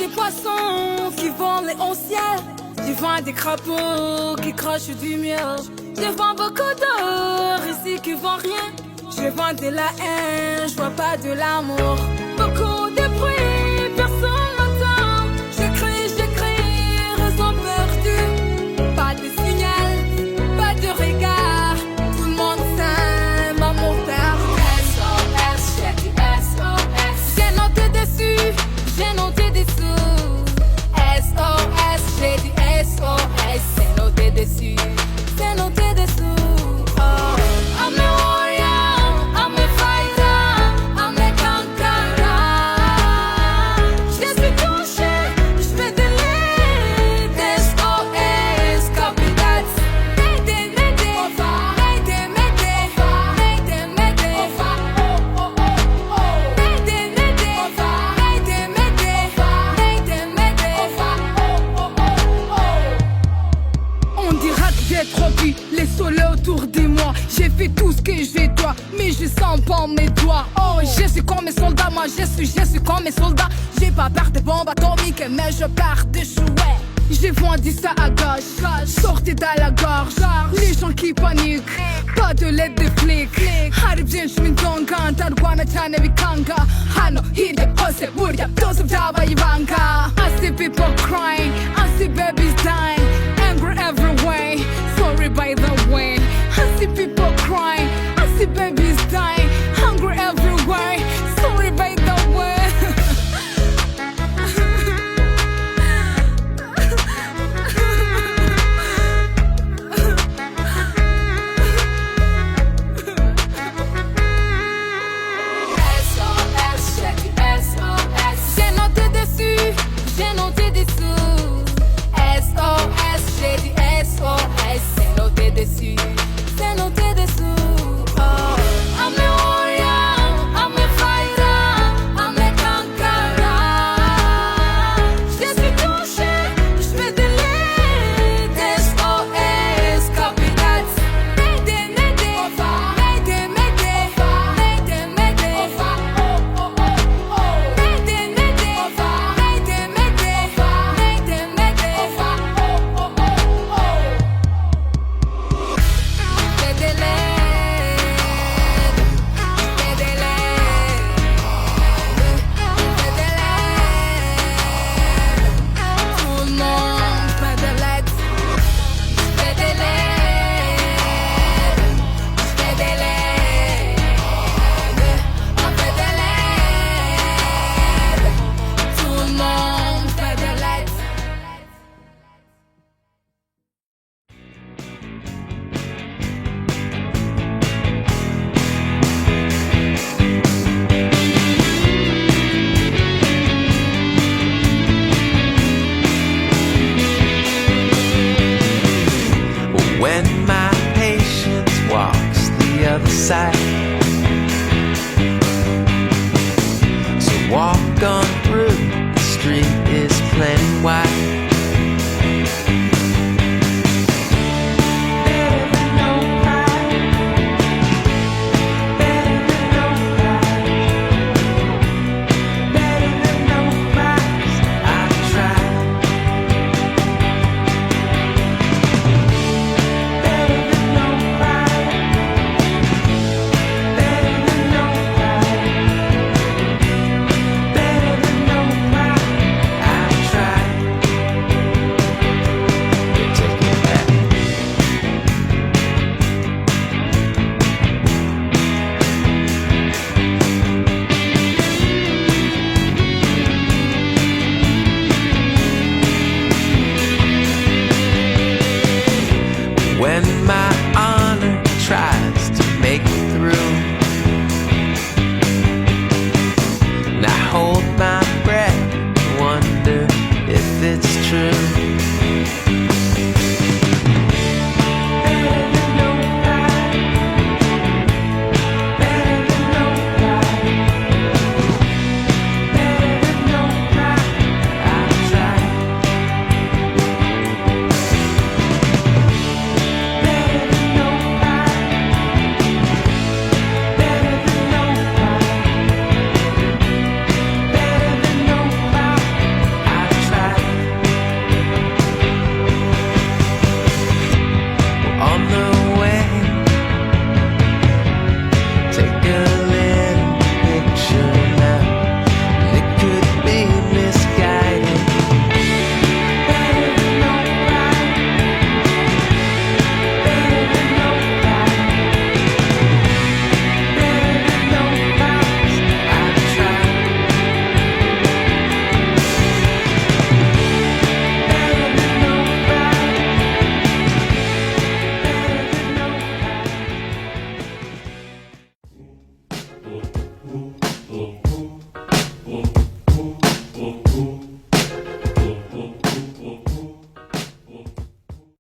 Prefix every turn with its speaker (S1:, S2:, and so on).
S1: des poissons qui volent au ciel. Je vends des crapauds qui crachent du miel. Je vends beaucoup d'or ici qui vend rien. Je vends de la haine, je vois pas de l'amour. Beaucoup de bruit, personne m'entend. J'écris, raison perdue. Pas de signal, pas de regard. Tout le monde s'aime, amour perdu. SOS, j'ai dit SOS. J'ai noté dessus, j'ai noté dessous. SOS, j'ai dit SOS. C'est noté dessus, c'est noté dessous. Oh, I'm a warrior, I'm a fighter, I'm a conqueror. Je suis touché, je fais des leads. SOS, copy that. Mayday, mayday, mayday, mayday, mayday, mayday. Mayday, mayday, mayday, mayday, mayday, mayday. On dira que j'ai trop vu les soleils autour de moi. J'ai fait tout ce que je dois, mais je sens pas mes doigts. Oh, je suis comme mes soldats, moi je suis comme mes soldats. J'ai pas peur des bombes atomiques, mais je pars de jouets. J'ai vendu ça à gauche, sortez dans la gorge. Les gens qui paniquent, pas de l'aide de flics. Harib bien shmintonga, targuana chane vikanga. Hano, hirya, hose, burya, byose byabaye ibanga. I see people crying, I see babies dying. Angry every way, sorry by the way. I see people crying, I see babies dying. Hungry every way, sorry by the way. SOS, j'ai dit SOS. J'ai noté dessus, j'ai noté dessous. SOS, j'ai dit SOS. C'est noté dessus.